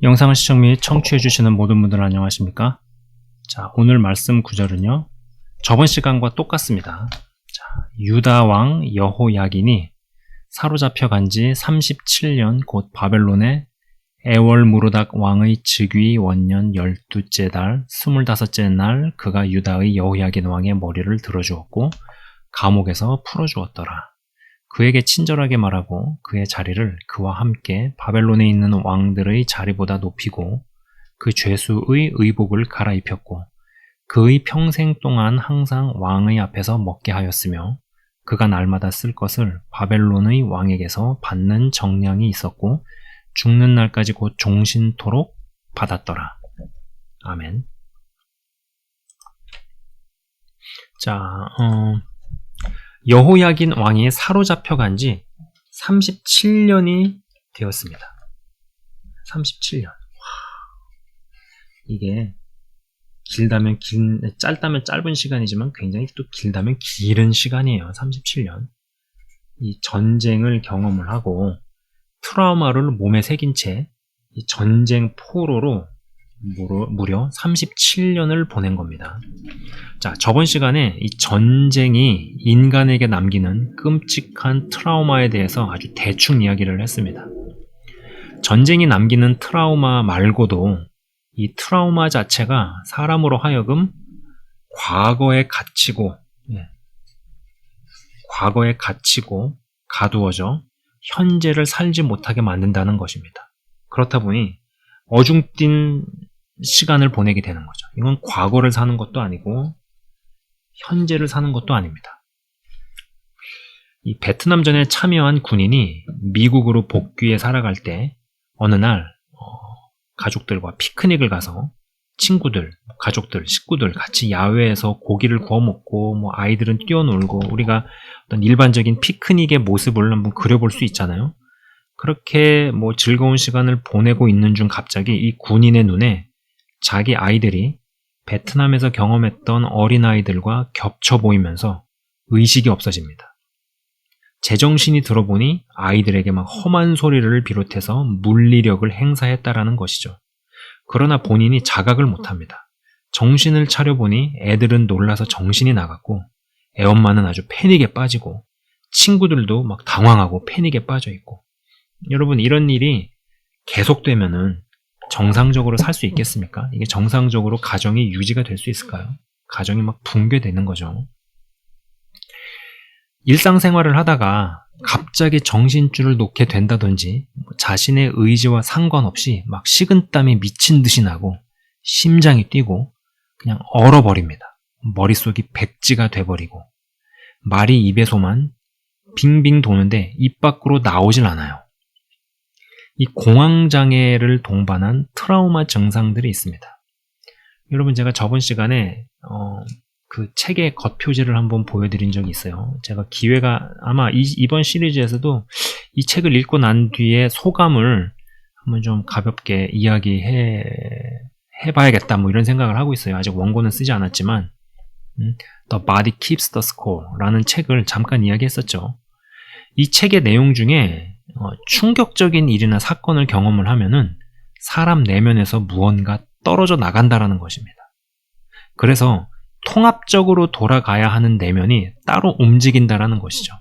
영상을 시청 및 청취해 주시는 모든 분들 안녕하십니까? 자, 오늘 말씀 구절은요, 저번 시간과 똑같습니다. 자, 유다 왕 여호야긴이 사로잡혀 간 지 37년 곧 바벨론의 에월무르닥 왕의 즉위 원년 12째 달 25째 날 그가 유다의 여호야긴 왕의 머리를 들어주었고 감옥에서 풀어주었더라. 그에게 친절하게 말하고 그의 자리를 그와 함께 바벨론에 있는 왕들의 자리보다 높이고 그 죄수의 의복을 갈아입혔고 그의 평생 동안 항상 왕의 앞에서 먹게 하였으며 그가 날마다 쓸 것을 바벨론의 왕에게서 받는 정량이 있었고 죽는 날까지 곧 종신토록 받았더라. 아멘. 자, 여호야긴 왕이 사로잡혀 간 지 37년이 되었습니다. 37년. 이게 짧다면 짧은 시간이지만 굉장히 또 길다면 길은 시간이에요. 37년. 이 전쟁을 경험을 하고 트라우마를 몸에 새긴 채 이 전쟁 포로로 무려 37년을 보낸 겁니다. 자, 저번 시간에 이 전쟁이 인간에게 남기는 끔찍한 트라우마에 대해서 아주 대충 이야기를 했습니다. 전쟁이 남기는 트라우마 말고도 이 트라우마 자체가 사람으로 하여금 과거에 갇히고 가두어져 현재를 살지 못하게 만든다는 것입니다. 그렇다 보니 어중뛴 시간을 보내게 되는 거죠. 이건 과거를 사는 것도 아니고 현재를 사는 것도 아닙니다. 이 베트남전에 참여한 군인이 미국으로 복귀해 살아갈 때 어느 날 가족들과 피크닉을 가서 친구들, 가족들, 식구들 같이 야외에서 고기를 구워 먹고 아이들은 뛰어놀고 우리가 어떤 일반적인 피크닉의 모습을 한번 그려볼 수 있잖아요. 그렇게 즐거운 시간을 보내고 있는 중 갑자기 이 군인의 눈에 자기 아이들이 베트남에서 경험했던 어린아이들과 겹쳐 보이면서 의식이 없어집니다. 제정신이 들어보니 아이들에게 막 험한 소리를 비롯해서 물리력을 행사했다라는 것이죠. 그러나 본인이 자각을 못합니다. 정신을 차려보니 애들은 놀라서 정신이 나갔고 애엄마는 아주 패닉에 빠지고 친구들도 막 당황하고 패닉에 빠져있고 여러분 이런 일이 계속되면은 정상적으로 살 수 있겠습니까? 이게 정상적으로 가정이 유지가 될 수 있을까요? 가정이 막 붕괴되는 거죠. 일상생활을 하다가 갑자기 정신줄을 놓게 된다든지 자신의 의지와 상관없이 막 식은땀이 미친 듯이 나고 심장이 뛰고 그냥 얼어버립니다. 머릿속이 백지가 돼버리고 말이 입에서만 빙빙 도는데 입 밖으로 나오질 않아요. 이 공황장애를 동반한 트라우마 증상들이 있습니다. 여러분 제가 저번 시간에 그 책의 겉표지를 한번 보여드린 적이 있어요. 제가 기회가 아마 이번 시리즈에서도 이 책을 읽고 난 뒤에 소감을 한번 좀 가볍게 이야기해 봐야겠다 이런 생각을 하고 있어요. 아직 원고는 쓰지 않았지만 The Body Keeps the Score 라는 책을 잠깐 이야기했었죠. 이 책의 내용 중에 충격적인 일이나 사건을 경험을 하면은 사람 내면에서 무언가 떨어져 나간다라는 것입니다. 그래서 통합적으로 돌아가야 하는 내면이 따로 움직인다라는 것이죠.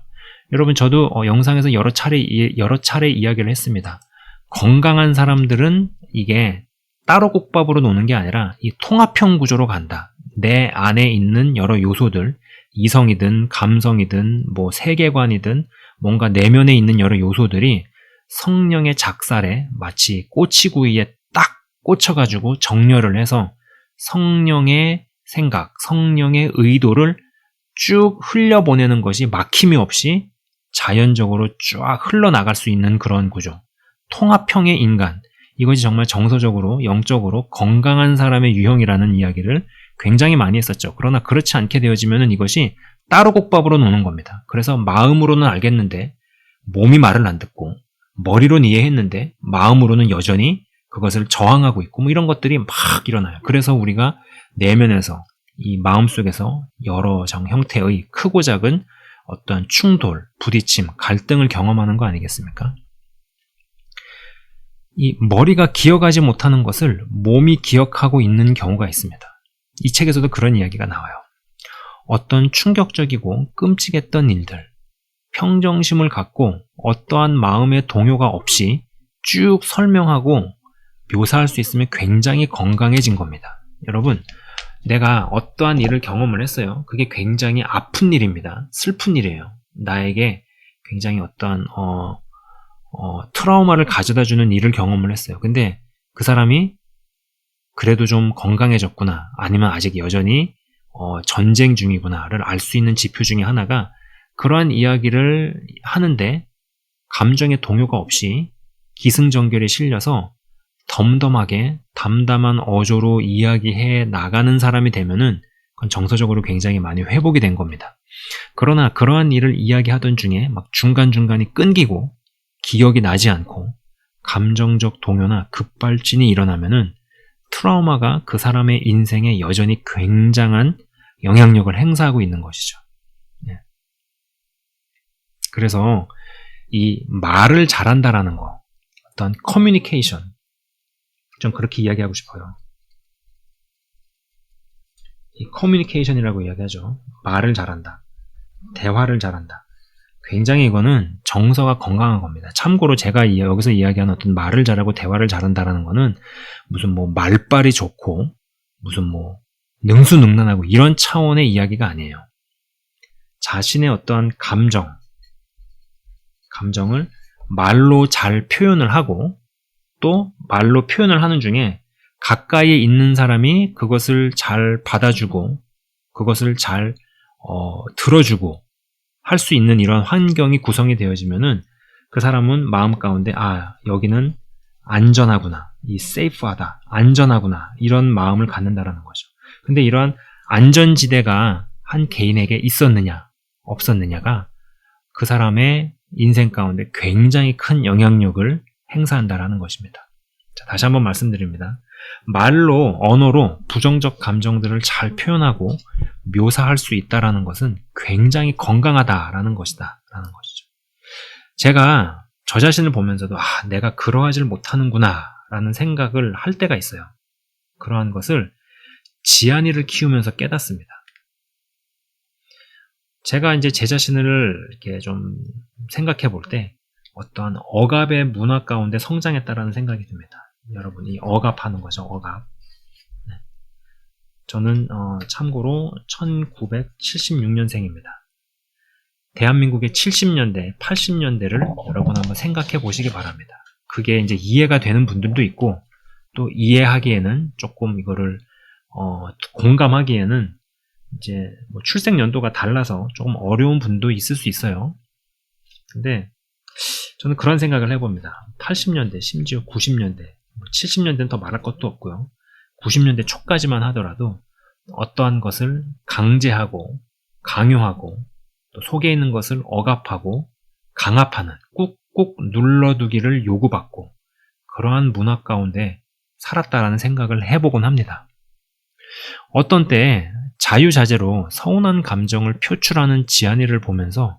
여러분 저도 영상에서 여러 차례 이야기를 했습니다. 건강한 사람들은 이게 따로 국밥으로 노는 게 아니라 이 통합형 구조로 간다. 내 안에 있는 여러 요소들, 이성이든 감성이든 세계관이든 뭔가 내면에 있는 여러 요소들이 성령의 작살에 마치 꼬치구이에 딱 꽂혀가지고 정렬을 해서 성령의 생각, 성령의 의도를 쭉 흘려보내는 것이 막힘이 없이 자연적으로 쫙 흘러나갈 수 있는 그런 구조. 통합형의 인간. 이것이 정말 정서적으로, 영적으로 건강한 사람의 유형이라는 이야기를 굉장히 많이 했었죠. 그러나 그렇지 않게 되어지면 이것이 따로 국밥으로 노는 겁니다. 그래서 마음으로는 알겠는데 몸이 말을 안 듣고 머리로는 이해했는데 마음으로는 여전히 그것을 저항하고 있고 이런 것들이 막 일어나요. 그래서 우리가 내면에서 이 마음속에서 여러 형태의 크고 작은 어떤 충돌, 부딪힘, 갈등을 경험하는 거 아니겠습니까? 이 머리가 기억하지 못하는 것을 몸이 기억하고 있는 경우가 있습니다. 이 책에서도 그런 이야기가 나와요. 어떤 충격적이고 끔찍했던 일들, 평정심을 갖고 어떠한 마음의 동요가 없이 쭉 설명하고 묘사할 수 있으면 굉장히 건강해진 겁니다. 여러분, 내가 어떠한 일을 경험을 했어요. 그게 굉장히 아픈 일입니다. 슬픈 일이에요. 나에게 굉장히 어떠한 트라우마를 가져다주는 일을 경험을 했어요. 근데 그 사람이 그래도 좀 건강해졌구나, 아니면 아직 여전히 전쟁 중이구나를 알 수 있는 지표 중에 하나가, 그러한 이야기를 하는데 감정의 동요가 없이 기승전결에 실려서 덤덤하게 담담한 어조로 이야기해 나가는 사람이 되면은 그건 정서적으로 굉장히 많이 회복이 된 겁니다. 그러나 그러한 일을 이야기하던 중에 막 중간중간이 끊기고 기억이 나지 않고 감정적 동요나 급발진이 일어나면은 트라우마가 그 사람의 인생에 여전히 굉장한 영향력을 행사하고 있는 것이죠. 네. 그래서 이 말을 잘한다라는 거, 어떤 커뮤니케이션, 좀 그렇게 이야기하고 싶어요. 이 커뮤니케이션이라고 이야기하죠. 말을 잘한다, 대화를 잘한다. 굉장히 이거는 정서가 건강한 겁니다. 참고로 제가 여기서 이야기하는 어떤 말을 잘하고 대화를 잘한다라는 거는 무슨 뭐 말빨이 좋고 무슨 뭐 능수능란하고 이런 차원의 이야기가 아니에요. 자신의 어떠한 감정을 말로 잘 표현을 하고, 또 말로 표현을 하는 중에 가까이에 있는 사람이 그것을 잘 받아주고 그것을 잘 들어주고 할 수 있는 이런 환경이 구성이 되어지면은 그 사람은 마음 가운데 여기는 안전하구나, 이 safe하다, 안전하구나, 이런 마음을 갖는다라는 거죠. 근데 이러한 안전지대가 한 개인에게 있었느냐 없었느냐가 그 사람의 인생 가운데 굉장히 큰 영향력을 행사한다라는 것입니다. 자, 다시 한번 말씀드립니다. 말로, 언어로 부정적 감정들을 잘 표현하고 묘사할 수 있다라는 것은 굉장히 건강하다라는 것이다 라는 것이죠. 제가 저 자신을 보면서도 내가 그러하질 못하는구나 라는 생각을 할 때가 있어요. 그러한 것을 지안이를 키우면서 깨닫습니다. 제가 이제 제 자신을 이렇게 좀 생각해 볼 때 어떠한 억압의 문화 가운데 성장했다라는 생각이 듭니다. 여러분, 이 억압하는 거죠, 억압. 네. 저는 참고로 1976년생입니다. 대한민국의 70년대, 80년대를 여러분 한번 생각해 보시기 바랍니다. 그게 이제 이해가 되는 분들도 있고, 또 이해하기에는 조금 이거를 공감하기에는 이제 뭐 출생 연도가 달라서 조금 어려운 분도 있을 수 있어요. 근데 저는 그런 생각을 해봅니다. 80년대, 심지어 90년대, 70년대는 더 말할 것도 없고요. 90년대 초까지만 하더라도 어떠한 것을 강제하고 강요하고 또 속에 있는 것을 억압하고 강압하는, 꾹꾹 눌러두기를 요구받고 그러한 문화 가운데 살았다라는 생각을 해보곤 합니다. 어떤 때 자유자재로 서운한 감정을 표출하는 지안이를 보면서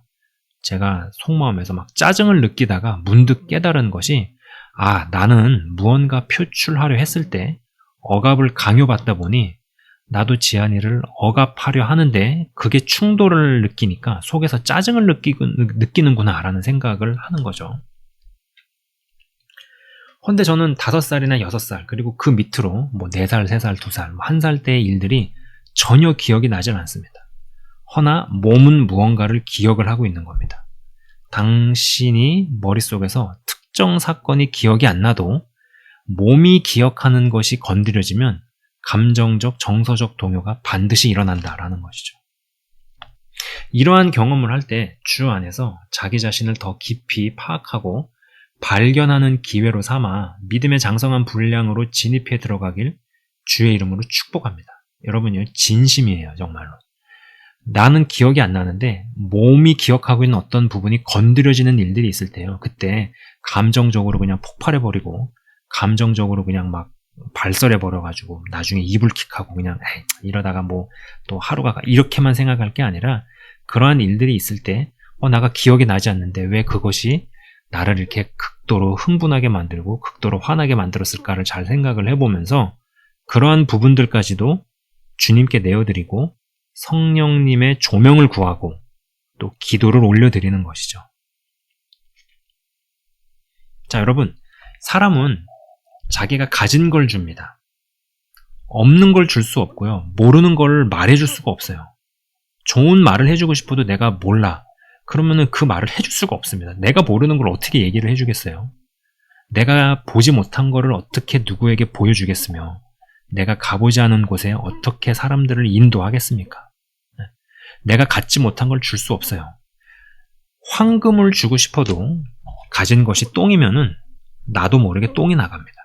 제가 속마음에서 막 짜증을 느끼다가 문득 깨달은 것이, 나는 무언가 표출하려 했을 때 억압을 강요받다 보니 나도 지안이를 억압하려 하는데 그게 충돌을 느끼니까 속에서 짜증을 느끼는구나 라는 생각을 하는 거죠. 헌데 저는 5살이나 6살, 그리고 그 밑으로 뭐 4살, 3살, 2살, 1살 때의 일들이 전혀 기억이 나질 않습니다. 허나 몸은 무언가를 기억을 하고 있는 겁니다. 당신이 머릿속에서 특정 사건이 기억이 안 나도 몸이 기억하는 것이 건드려지면 감정적, 정서적 동요가 반드시 일어난다라는 것이죠. 이러한 경험을 할 때 주 안에서 자기 자신을 더 깊이 파악하고 발견하는 기회로 삼아 믿음의 장성한 분량으로 진입해 들어가길 주의 이름으로 축복합니다. 여러분요, 진심이에요, 정말로. 나는 기억이 안 나는데 몸이 기억하고 있는 어떤 부분이 건드려지는 일들이 있을 때요. 그때 감정적으로 그냥 폭발해버리고 감정적으로 그냥 막 발설해버려가지고 나중에 이불킥하고 그냥 이러다가 뭐 또 하루가 이렇게만 생각할 게 아니라 그러한 일들이 있을 때 나가 기억이 나지 않는데 왜 그것이 나를 이렇게 극도로 흥분하게 만들고 극도로 화나게 만들었을까를 잘 생각을 해보면서 그러한 부분들까지도 주님께 내어드리고 성령님의 조명을 구하고 또 기도를 올려드리는 것이죠. 자, 여러분, 사람은 자기가 가진 걸 줍니다. 없는 걸 줄 수 없고요. 모르는 걸 말해줄 수가 없어요. 좋은 말을 해주고 싶어도 내가 몰라. 그러면은 그 말을 해줄 수가 없습니다. 내가 모르는 걸 어떻게 얘기를 해주겠어요? 내가 보지 못한 거를 어떻게 누구에게 보여주겠으며 내가 가보지 않은 곳에 어떻게 사람들을 인도하겠습니까? 내가 갖지 못한 걸 줄 수 없어요. 황금을 주고 싶어도 가진 것이 똥이면은 나도 모르게 똥이 나갑니다.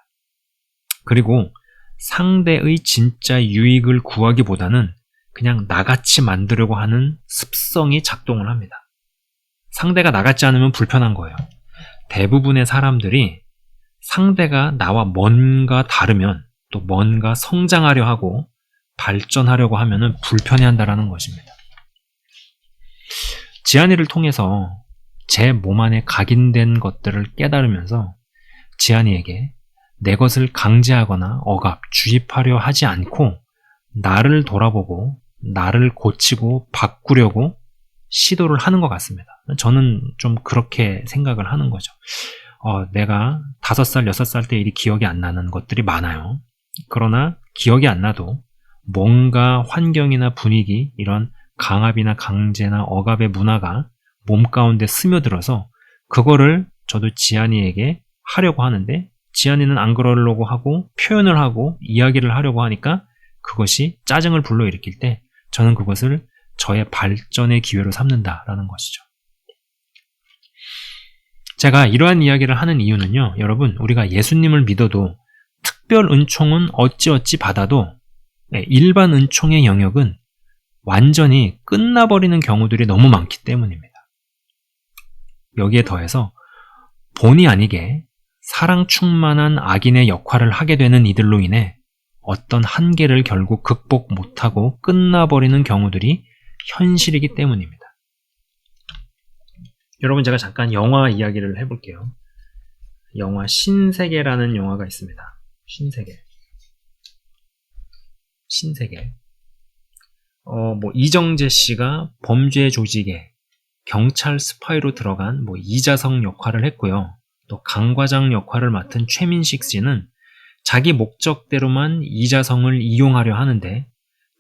그리고 상대의 진짜 유익을 구하기보다는 그냥 나같이 만들려고 하는 습성이 작동을 합니다. 상대가 나같지 않으면 불편한 거예요. 대부분의 사람들이 상대가 나와 뭔가 다르면 또 뭔가 성장하려 하고 발전하려고 하면은 불편해한다라는 것입니다. 지안이를 통해서 제 몸 안에 각인된 것들을 깨달으면서 지안이에게 내 것을 강제하거나 억압, 주입하려 하지 않고 나를 돌아보고 나를 고치고 바꾸려고 시도를 하는 것 같습니다. 저는 좀 그렇게 생각을 하는 거죠. 내가 5살, 6살 때 일이 기억이 안 나는 것들이 많아요. 그러나 기억이 안 나도 뭔가 환경이나 분위기, 이런 강압이나 강제나 억압의 문화가 몸 가운데 스며들어서 그거를 저도 지안이에게 하려고 하는데 지안이는 안 그러려고 하고 표현을 하고 이야기를 하려고 하니까 그것이 짜증을 불러일으킬 때 저는 그것을 저의 발전의 기회로 삼는다라는 것이죠. 제가 이러한 이야기를 하는 이유는요, 여러분, 우리가 예수님을 믿어도 특별 은총은 어찌어찌 받아도 일반 은총의 영역은 완전히 끝나버리는 경우들이 너무 많기 때문입니다. 여기에 더해서 본의 아니게 사랑 충만한 악인의 역할을 하게 되는 이들로 인해 어떤 한계를 결국 극복 못하고 끝나버리는 경우들이 현실이기 때문입니다. 여러분, 제가 잠깐 영화 이야기를 해볼게요. 영화 신세계라는 영화가 있습니다. 신세계. 이정재 씨가 범죄 조직에 경찰 스파이로 들어간 이자성 역할을 했고요. 또 강과장 역할을 맡은 최민식 씨는 자기 목적대로만 이자성을 이용하려 하는데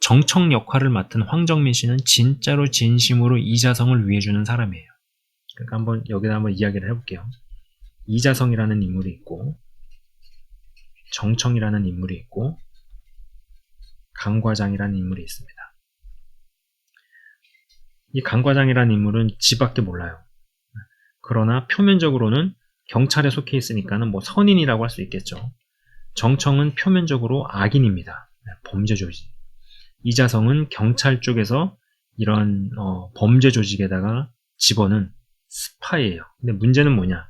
정청 역할을 맡은 황정민 씨는 진짜로 진심으로 이자성을 위해주는 사람이에요. 그러니까 여기다 한번 이야기를 해볼게요. 이자성이라는 인물이 있고 정청이라는 인물이 있고 강과장이라는 인물이 있습니다. 이 강과장이라는 인물은 지밖에 몰라요. 그러나 표면적으로는 경찰에 속해 있으니까는 선인이라고 할 수 있겠죠. 정청은 표면적으로 악인입니다. 범죄 조직. 이자성은 경찰 쪽에서 이런 범죄 조직에다가 집어는 스파이예요. 근데 문제는 뭐냐?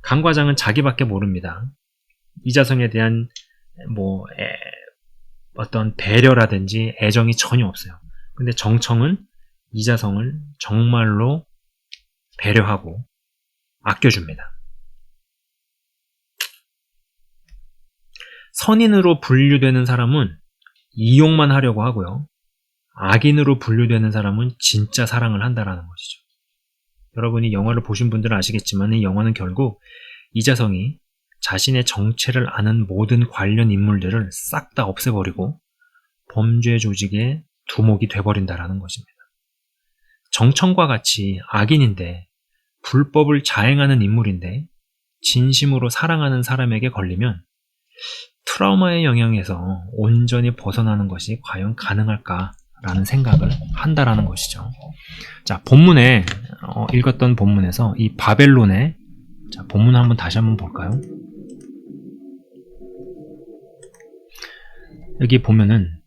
강과장은 자기밖에 모릅니다. 이자성에 대한 어떤 배려라든지 애정이 전혀 없어요. 근데 정청은 이자성을 정말로 배려하고 아껴줍니다. 선인으로 분류되는 사람은 이용만 하려고 하고요. 악인으로 분류되는 사람은 진짜 사랑을 한다라는 것이죠. 여러분이 영화를 보신 분들은 아시겠지만 이 영화는 결국 이자성이 자신의 정체를 아는 모든 관련 인물들을 싹 다 없애버리고 범죄 조직의 두목이 돼버린다라는 것입니다. 정청과 같이 악인인데 불법을 자행하는 인물인데 진심으로 사랑하는 사람에게 걸리면 트라우마의 영향에서 온전히 벗어나는 것이 과연 가능할까라는 생각을 한다라는 것이죠. 자, 본문에 읽었던 본문에서 이 바벨론의 본문 한번 다시 한번 볼까요? 여기 보면은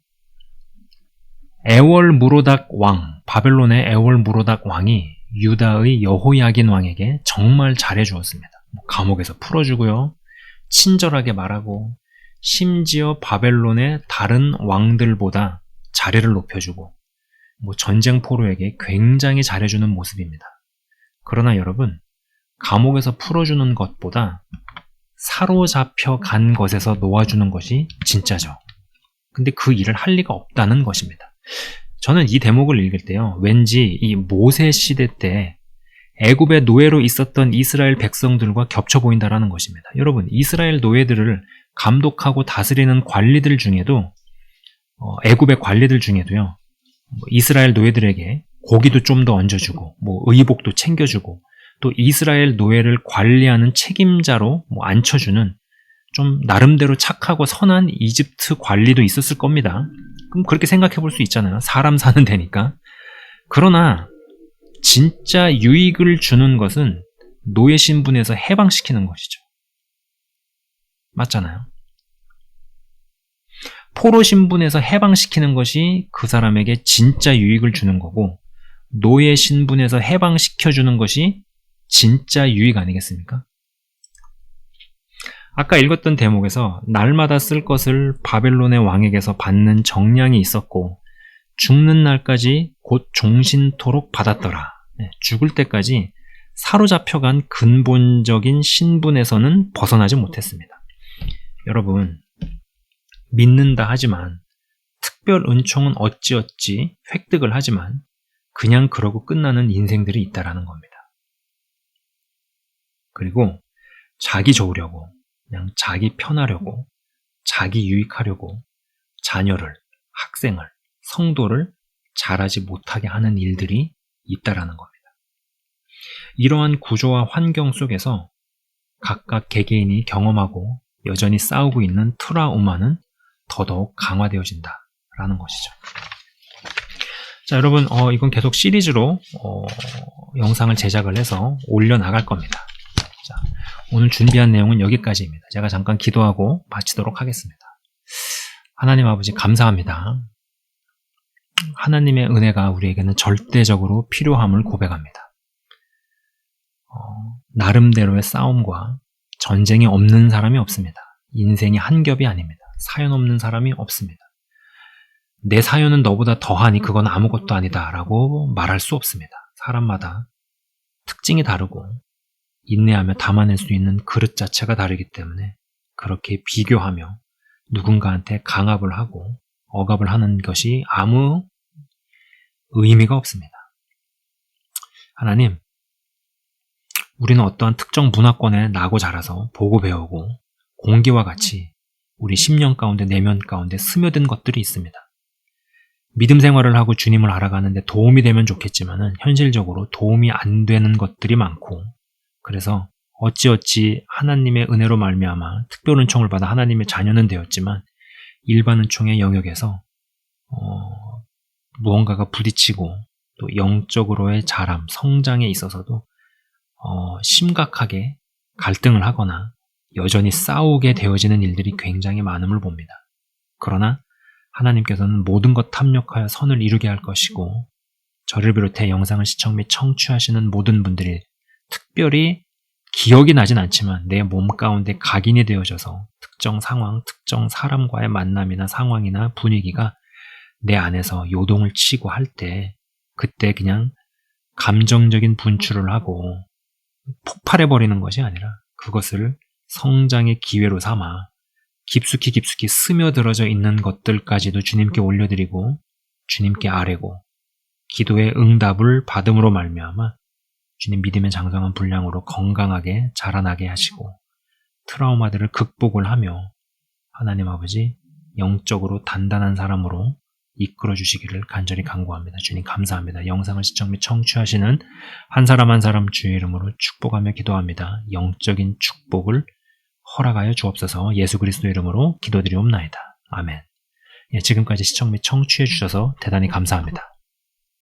에월무로닥 왕, 바벨론의 에월무로닥 왕이 유다의 여호야긴 왕에게 정말 잘해주었습니다. 감옥에서 풀어주고요, 친절하게 말하고, 심지어 바벨론의 다른 왕들보다 자리를 높여주고, 전쟁 포로에게 굉장히 잘해주는 모습입니다. 그러나 여러분, 감옥에서 풀어주는 것보다 사로잡혀 간 것에서 놓아주는 것이 진짜죠. 근데 그 일을 할 리가 없다는 것입니다. 저는 이 대목을 읽을 때요, 왠지 이 모세 시대 때 애굽의 노예로 있었던 이스라엘 백성들과 겹쳐 보인다라는 것입니다. 여러분, 이스라엘 노예들을 감독하고 다스리는 관리들 중에도 애굽의 관리들 중에도요, 이스라엘 노예들에게 고기도 좀 더 얹어주고 의복도 챙겨주고 또 이스라엘 노예를 관리하는 책임자로 앉혀주는 좀 나름대로 착하고 선한 이집트 관리도 있었을 겁니다. 그럼 그렇게 생각해 볼 수 있잖아요. 사람 사는 데니까. 그러나 진짜 유익을 주는 것은 노예 신분에서 해방시키는 것이죠. 맞잖아요. 포로 신분에서 해방시키는 것이 그 사람에게 진짜 유익을 주는 거고, 노예 신분에서 해방시켜주는 것이 진짜 유익 아니겠습니까? 아까 읽었던 대목에서 날마다 쓸 것을 바벨론의 왕에게서 받는 정량이 있었고 죽는 날까지 곧 종신토록 받았더라. 죽을 때까지 사로잡혀간 근본적인 신분에서는 벗어나지 못했습니다. 여러분, 믿는다 하지만 특별 은총은 어찌어찌 획득을 하지만 그냥 그러고 끝나는 인생들이 있다라는 겁니다. 그리고 자기 좋으려고, 그냥 자기 편하려고, 자기 유익하려고 자녀를, 학생을, 성도를 자라지 못하게 하는 일들이 있다라는 겁니다. 이러한 구조와 환경 속에서 각각 개개인이 경험하고 여전히 싸우고 있는 트라우마는 더더욱 강화되어진다라는 것이죠. 자, 여러분, 이건 계속 시리즈로 영상을 제작을 해서 올려나갈 겁니다. 자, 오늘 준비한 내용은 여기까지입니다. 제가 잠깐 기도하고 마치도록 하겠습니다. 하나님 아버지, 감사합니다. 하나님의 은혜가 우리에게는 절대적으로 필요함을 고백합니다. 나름대로의 싸움과 전쟁이 없는 사람이 없습니다. 인생이 한 겹이 아닙니다. 사연 없는 사람이 없습니다. 내 사연은 너보다 더하니 그건 아무것도 아니다 라고 말할 수 없습니다. 사람마다 특징이 다르고 인내하며 담아낼 수 있는 그릇 자체가 다르기 때문에 그렇게 비교하며 누군가한테 강압을 하고 억압을 하는 것이 아무 의미가 없습니다. 하나님, 우리는 어떠한 특정 문화권에 나고 자라서 보고 배우고 공기와 같이 우리 심령 가운데, 내면 가운데 스며든 것들이 있습니다. 믿음 생활을 하고 주님을 알아가는데 도움이 되면 좋겠지만 현실적으로 도움이 안 되는 것들이 많고, 그래서 어찌어찌 하나님의 은혜로 말미암아 특별 은총을 받아 하나님의 자녀는 되었지만 일반 은총의 영역에서 무언가가 부딪히고 또 영적으로의 자람, 성장에 있어서도 심각하게 갈등을 하거나 여전히 싸우게 되어지는 일들이 굉장히 많음을 봅니다. 그러나 하나님께서는 모든 것 탐욕하여 선을 이루게 할 것이고, 저를 비롯해 영상을 시청 및 청취하시는 모든 분들이 특별히 기억이 나진 않지만 내 몸 가운데 각인이 되어져서 특정 상황, 특정 사람과의 만남이나 상황이나 분위기가 내 안에서 요동을 치고 할 때 그때 그냥 감정적인 분출을 하고 폭발해버리는 것이 아니라 그것을 성장의 기회로 삼아 깊숙이 스며들어져 있는 것들까지도 주님께 올려드리고 주님께 아뢰고 기도의 응답을 받음으로 말미암아 주님 믿음의 장성한 분량으로 건강하게 자라나게 하시고 트라우마들을 극복을 하며 하나님 아버지 영적으로 단단한 사람으로 이끌어 주시기를 간절히 간구합니다. 주님 감사합니다. 영상을 시청 및 청취하시는 한 사람 한 사람 주의 이름으로 축복하며 기도합니다. 영적인 축복을 허락하여 주옵소서. 예수 그리스도 이름으로 기도드리옵나이다. 아멘. 지금까지 시청 및 청취해 주셔서 대단히 감사합니다.